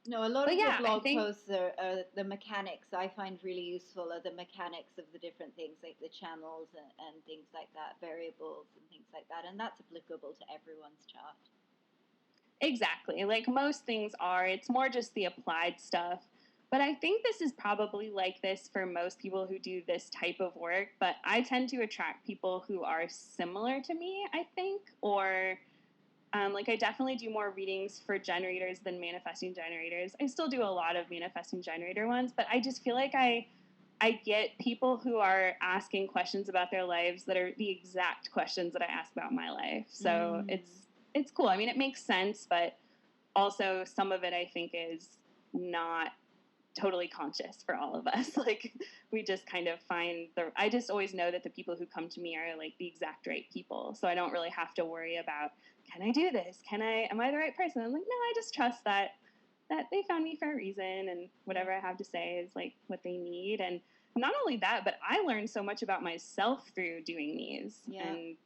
No, a lot of your blog posts are the mechanics I find really useful, are the mechanics of the different things, like the channels and things like that, variables and things like that, and that's applicable to everyone's chart. Exactly. Like most things are, it's more just the applied stuff. But I think this is probably like this for most people who do this type of work, but I tend to attract people who are similar to me, I think, or... I definitely do more readings for generators than manifesting generators. I still do a lot of manifesting generator ones, but I just feel like I get people who are asking questions about their lives that are the exact questions that I ask about my life. So it's cool. I mean, it makes sense, but also some of it I think is not totally conscious for all of us. Like we just kind of I just always know that the people who come to me are like the exact right people. So I don't really have to worry about, can I do this? Am I the right person? I'm like, no, I just trust that they found me for a reason, and whatever I have to say is like what they need. And not only that, but I learned so much about myself through doing these and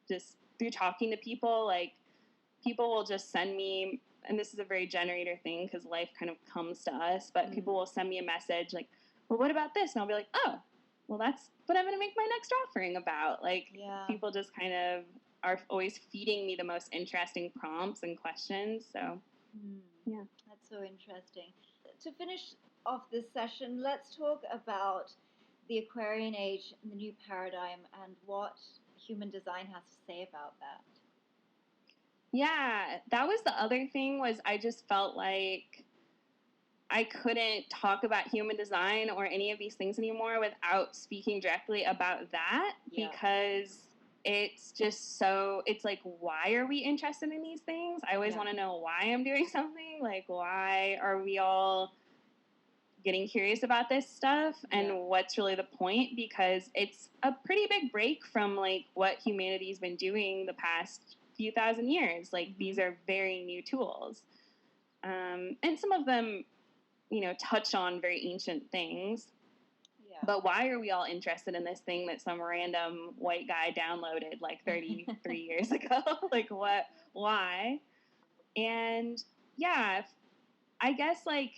just through talking to people. Like people will just send me, and this is a very generator thing because life kind of comes to us, but people will send me a message like, well, what about this? And I'll be like, oh, well, that's what I'm going to make my next offering about. Like people just kind of are always feeding me the most interesting prompts and questions. So, yeah. That's so interesting. To finish off this session, let's talk about the Aquarian age and the new paradigm and what human design has to say about that. Yeah, that was the other thing, was I just felt like I couldn't talk about human design or any of these things anymore without speaking directly about that, because it's just it's like, why are we interested in these things? I always want to know why I'm doing something. Like, why are we all getting curious about this stuff, and what's really the point? Because it's a pretty big break from like what humanity's been doing the past few thousand years. Like these are very new tools. And some of them, touch on very ancient things. But why are we all interested in this thing that some random white guy downloaded like 33 years ago? Like what, why? And I guess like,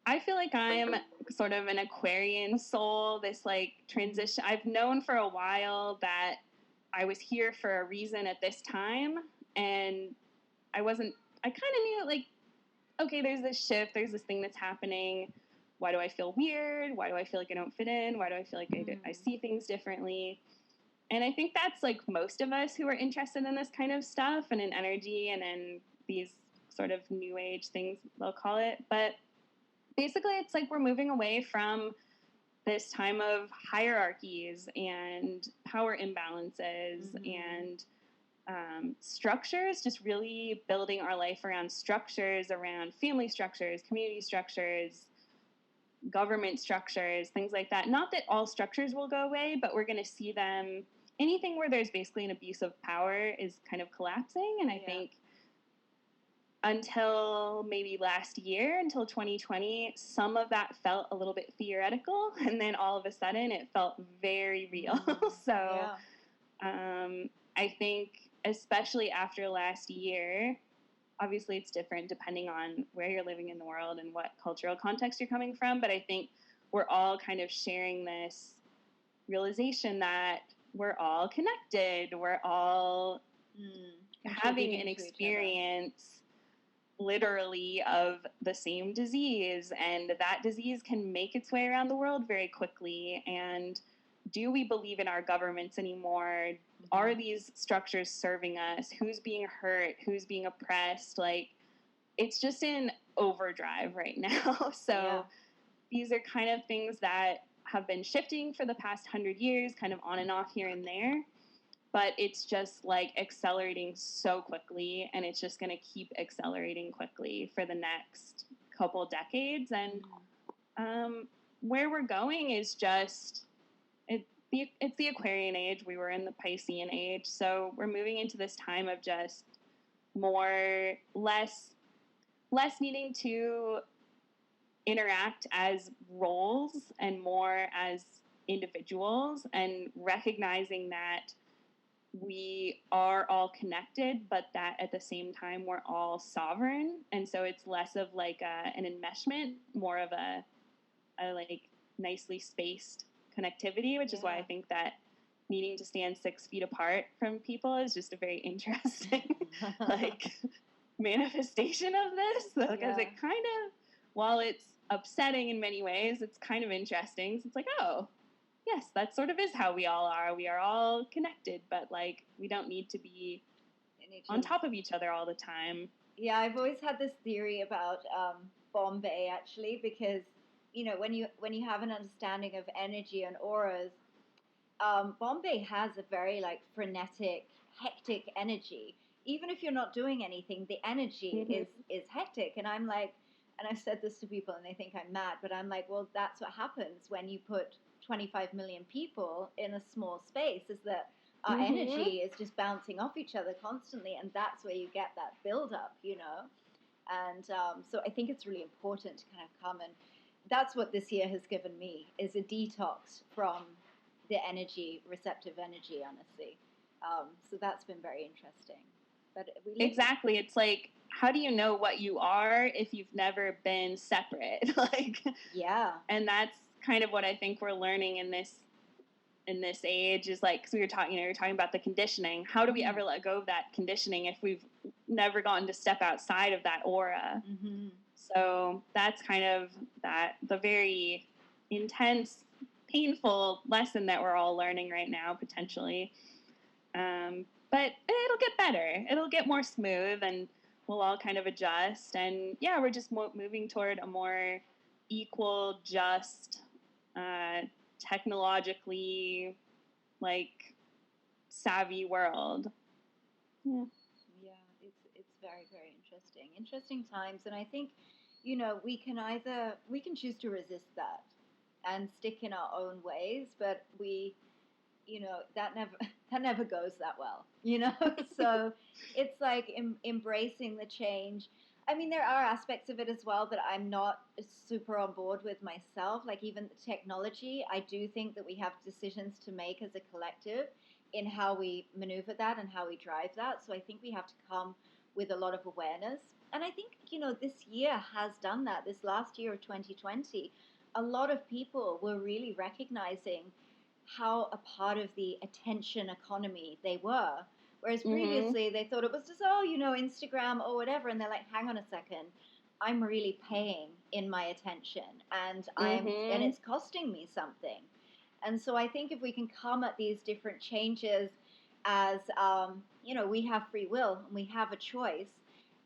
I feel like I'm sort of an Aquarian soul, this like transition. I've known for a while that I was here for a reason at this time, and I kind of knew like, okay, there's this shift, there's this thing that's happening. Why do I feel weird? Why do I feel like I don't fit in? Why do I feel like I see things differently? And I think that's like most of us who are interested in this kind of stuff and in energy and in these sort of new age things, they'll call it. But basically it's like we're moving away from this time of hierarchies and power imbalances and structures, just really building our life around structures, around family structures, community structures, government structures, things like that. Not that all structures will go away, but we're going to see them. Anything where there's basically an abuse of power is kind of collapsing. And I think until maybe last year, until 2020, some of that felt a little bit theoretical. And then all of a sudden it felt very real. So I think especially after last year, obviously it's different depending on where you're living in the world and what cultural context you're coming from. But I think we're all kind of sharing this realization that we're all connected. We're all having an experience literally of the same disease, and that disease can make its way around the world very quickly. And do we believe in our governments anymore? Are these structures serving us? Who's being hurt? Who's being oppressed? Like, it's just in overdrive right now. So these are kind of things that have been shifting for the past 100 years, kind of on and off here and there. But it's just like accelerating so quickly, and it's just going to keep accelerating quickly for the next couple decades. And where we're going is just, it's the Aquarian age. We were in the Piscean age. So we're moving into this time of just less needing to interact as roles and more as individuals, and recognizing that we are all connected, but that at the same time we're all sovereign. And so it's less of like an enmeshment, more of a like nicely spaced connectivity, which is why I think that needing to stand 6 feet apart from people is just a very interesting like manifestation of this, because it kind of, while it's upsetting in many ways, it's kind of interesting. So it's like, oh, yes, that sort of is how we all are. We are all connected, but like we don't need to be on top of each other all the time. Yeah, I've always had this theory about Bombay, actually, because when you have an understanding of energy and auras, Bombay has a very like frenetic, hectic energy. Even if you're not doing anything, the energy is hectic. And I'm like, and I've said this to people and they think I'm mad, but I'm like, well, that's what happens when you put 25 million people in a small space, is that our energy is just bouncing off each other constantly, and that's where you get that build-up, And so I think it's really important to kind of come, and that's what this year has given me, is a detox from the receptive energy, honestly. So that's been very interesting. But exactly. It's like, how do you know what you are if you've never been separate? And that's kind of what I think we're learning in this age, is like, because we were talking, you're talking about the conditioning. How do we ever let go of that conditioning if we've never gotten to step outside of that aura? So that's kind of the very intense, painful lesson that we're all learning right now, potentially. But it'll get better. It'll get more smooth, and we'll all kind of adjust. And yeah, we're just moving toward a more equal, just, technologically like savvy world. It's very, very interesting times. And I think we can choose to resist that and stick in our own ways, but that never goes that well, so it's like embracing the change. I mean, there are aspects of it as well that I'm not super on board with myself, like even the technology. I do think that we have decisions to make as a collective in how we maneuver that and how we drive that. So I think we have to come with a lot of awareness. And I think, this year has done that. This last year of 2020, a lot of people were really recognizing how a part of the attention economy they were. Whereas previously they thought it was just, Instagram or whatever. And they're like, hang on a second, I'm really paying in my attention, and and it's costing me something. And so I think if we can come at these different changes as, we have free will and we have a choice,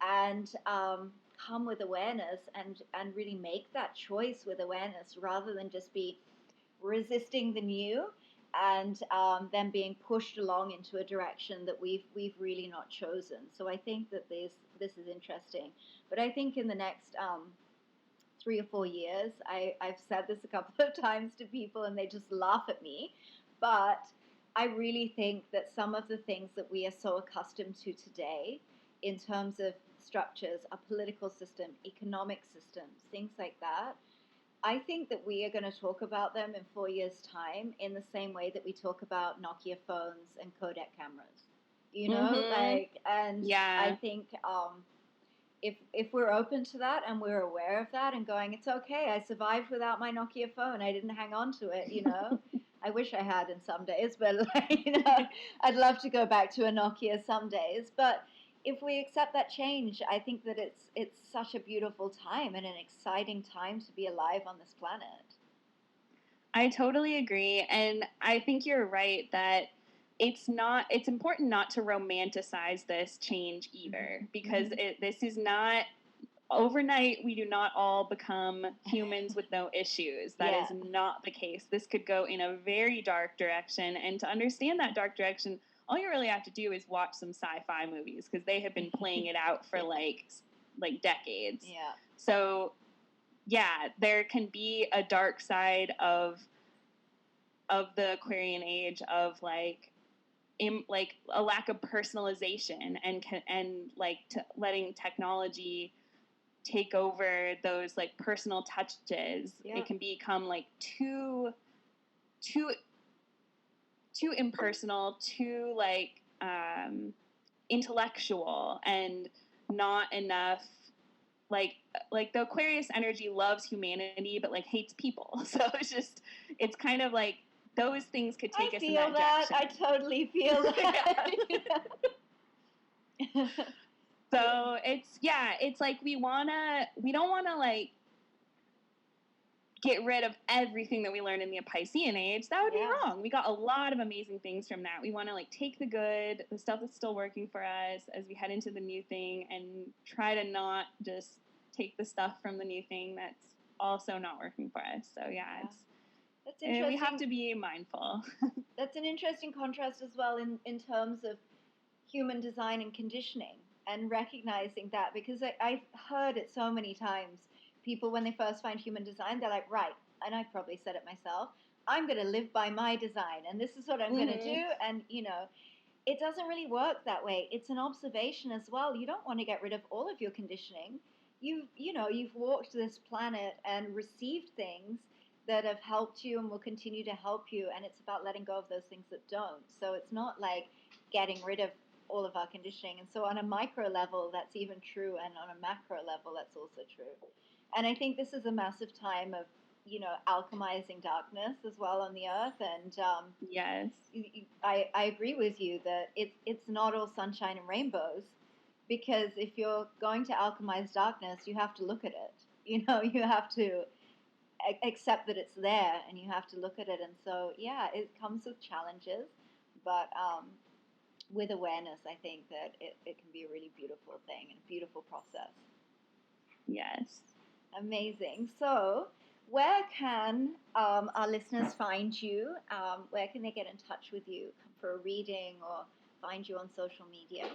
and come with awareness and really make that choice with awareness, rather than just be resisting the new and then being pushed along into a direction that we've really not chosen. So I think that this is interesting. But I think in the next 3 or 4 years. I've said this a couple of times to people and they just laugh at me. But I really think that some of the things that we are so accustomed to today in terms of structures, our political system, economic systems, things like that, I think that we are going to talk about them in 4 years' time in the same way that we talk about Nokia phones and Kodak cameras. You know, I think if we're open to that and we're aware of that and going, it's okay, I survived without my Nokia phone, I didn't hang on to it, you know. I wish I had in some days, but I'd love to go back to a Nokia some days. But if we accept that change, I think that it's such a beautiful time and an exciting time to be alive on this planet. I totally agree. And I think you're right that it's important not to romanticize this change either, because this is not overnight. We do not all become humans with no issues. That is not the case. This could go in a very dark direction. And to understand that dark direction, all you really have to do is watch some sci-fi movies, because they have been playing it out for like decades. Yeah. So yeah, there can be a dark side of the Aquarian age of like a lack of personalization and letting technology take over those like personal touches. It can become like too impersonal, too like intellectual, and not enough like the Aquarius energy loves humanity but like hates people. So it's kind of like those things could take us in that direction. I totally feel that. So it's like we don't want to like get rid of everything that we learned in the Piscean age. That would be wrong. We got a lot of amazing things from that. We want to like take the good, the stuff that's still working for us as we head into the new thing, and try to not just take the stuff from the new thing that's also not working for us. So that's interesting. We have to be mindful. That's an interesting contrast as well in terms of human design and conditioning, and recognizing that, because I've heard it so many times. People, when they first find human design, they're like, right, and I probably said it myself, I'm going to live by my design, and this is what I'm going to do. And, it doesn't really work that way. It's an observation as well. You don't want to get rid of all of your conditioning. You've walked this planet and received things that have helped you and will continue to help you, and it's about letting go of those things that don't. So it's not like getting rid of all of our conditioning. And so on a micro level, that's even true, and on a macro level, that's also true. And I think this is a massive time of, alchemizing darkness as well on the earth. And yes, I agree with you that it's not all sunshine and rainbows, because if you're going to alchemize darkness, you have to look at it. You have to accept that it's there, and you have to look at it. And so, it comes with challenges, but with awareness, I think that it can be a really beautiful thing and a beautiful process. Yes. Amazing. So where can our listeners find you? Where can they get in touch with you for a reading or find you on social media?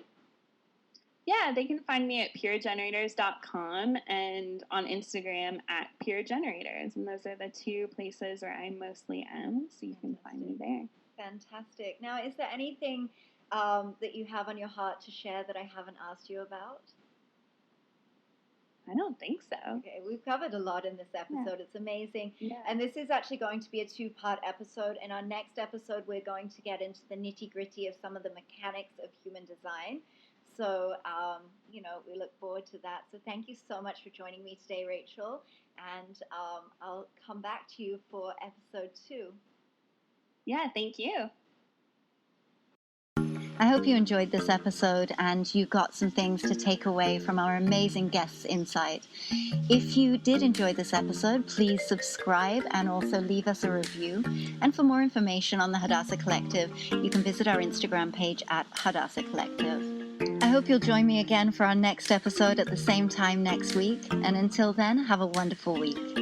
Yeah, they can find me at puregenerators.com and on Instagram at puregenerators. And those are the two places where I mostly am, so you can find me there. Fantastic. Now, is there anything that you have on your heart to share that I haven't asked you about? I don't think so. Okay, we've covered a lot in this episode. Yeah. It's amazing. Yeah. And this is actually going to be a 2-part episode. In our next episode, we're going to get into the nitty-gritty of some of the mechanics of human design. So, we look forward to that. So thank you so much for joining me today, Rachel. And I'll come back to you for episode 2. Yeah, thank you. I hope you enjoyed this episode and you got some things to take away from our amazing guests' insight. If you did enjoy this episode, please subscribe and also leave us a review. And for more information on the Hadassah Collective, you can visit our Instagram page at Hadassah Collective. I hope you'll join me again for our next episode at the same time next week. And until then, have a wonderful week.